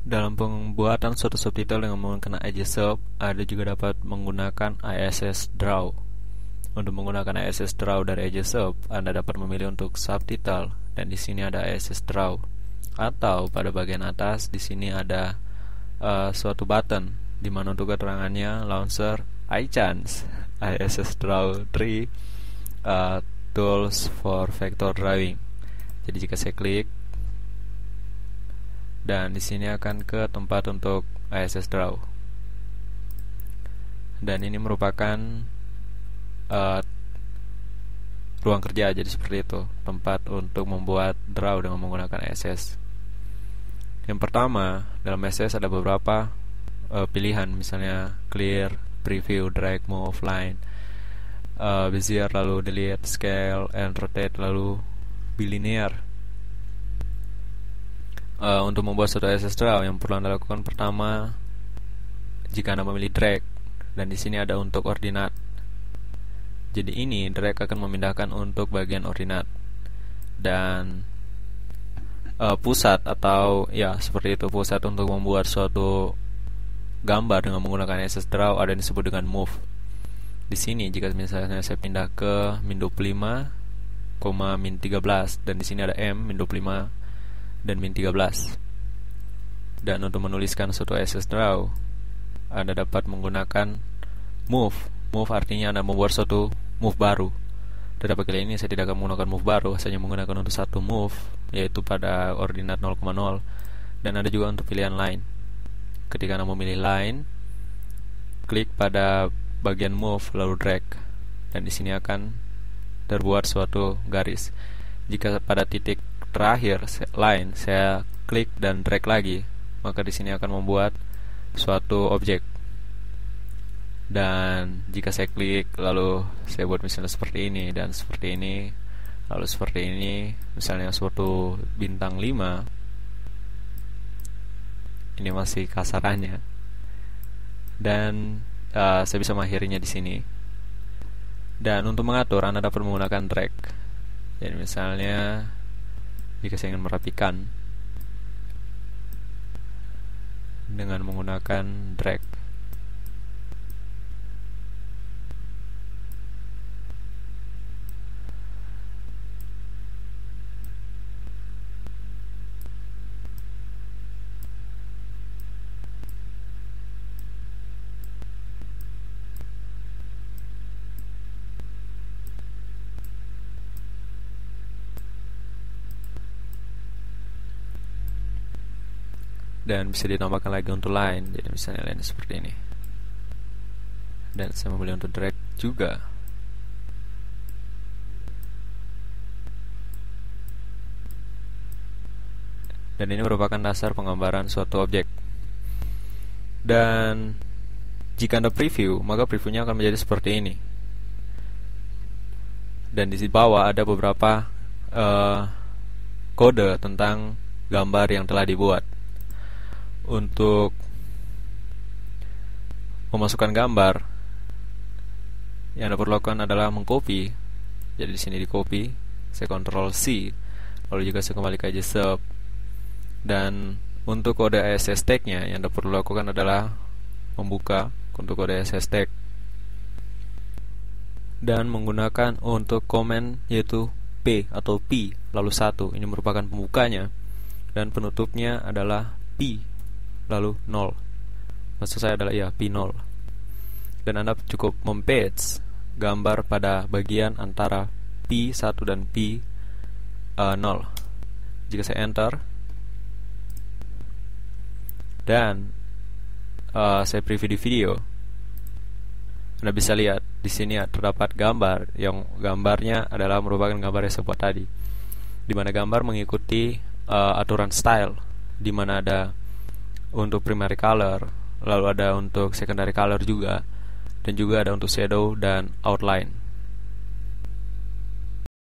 Dalam pembuatan suatu subtitle dengan menggunakan IGSub, Anda juga dapat menggunakan ISS Draw. Untuk menggunakan ISS Draw dari IGSub, Anda dapat memilih untuk subtitle, dan di sini ada ISS Draw. Atau pada bagian atas di sini ada suatu button di mana untuk keterangannya launcher iChance ISS Draw 3 Tools for Vector Drawing. Jadi jika saya klik, dan di sini akan ke tempat untuk ISS Draw. Dan ini merupakan ruang kerja, jadi seperti itu, tempat untuk membuat draw dengan menggunakan ISS. Yang pertama, dalam ISS ada beberapa pilihan, misalnya clear, preview, drag, move, line, bezier, lalu delete, scale, and rotate, lalu bilinear. Untuk membuat suatu ISS Draw, yang perlu Anda lakukan pertama, jika Anda memilih drag, dan di sini ada untuk ordinat. Jadi ini drag akan memindahkan untuk bagian ordinat, dan pusat atau ya seperti itu, pusat untuk membuat suatu gambar dengan menggunakan ISS Draw ada yang disebut dengan move. Di sini jika misalnya saya pindah ke min 25, min 13, dan di sini ada M min 25 dan min 13. Dan untuk menuliskan suatu ISS Draw, Anda dapat menggunakan move. Move artinya Anda membuat suatu move baru. Tetapi kali ini saya tidak akan menggunakan move baru, hanya menggunakan untuk satu move, yaitu pada ordinat 0,0. Dan ada juga untuk pilihan line. Ketika Anda memilih line, klik pada bagian move lalu drag, dan di sini akan terbuat suatu garis. Jika pada titik terakhir line saya klik dan drag lagi, maka di sini akan membuat suatu objek. Dan jika saya klik lalu saya buat misalnya seperti ini dan seperti ini, lalu seperti ini, misalnya suatu bintang 5, ini masih kasarannya, dan saya bisa mengakhirinya di sini. Dan untuk mengatur Anda dapat menggunakan drag. Jadi misalnya jika saya ingin merapikan dengan menggunakan drag. Dan bisa ditambahkan lagi untuk line, jadi misalnya line seperti ini. Dan saya memilih untuk drag juga. Dan ini merupakan dasar penggambaran suatu objek. Dan jika Anda preview, maka previewnya akan menjadi seperti ini. Dan di bawah ada beberapa kode tentang gambar yang telah dibuat. Untuk memasukkan gambar, yang Anda perlu lakukan adalah mengcopy. Jadi di sini di copy, saya Ctrl C, lalu juga saya kembali ke IGSub. Dan untuk kode ISS tag-nya, yang Anda perlu lakukan adalah membuka untuk kode ISS tag dan menggunakan untuk komen, yaitu P atau P lalu 1. Ini merupakan pembukanya, dan penutupnya adalah P lalu 0. Maksud saya adalah P0. Dan Anda cukup mempage gambar pada bagian antara P1 dan P0. Jika saya enter dan saya preview di video, Anda bisa lihat di sini terdapat gambar yang gambarnya adalah merupakan gambar yang saya buat tadi, di mana gambar mengikuti aturan style, di mana ada untuk primary color, lalu ada untuk secondary color juga, dan juga ada untuk shadow dan outline.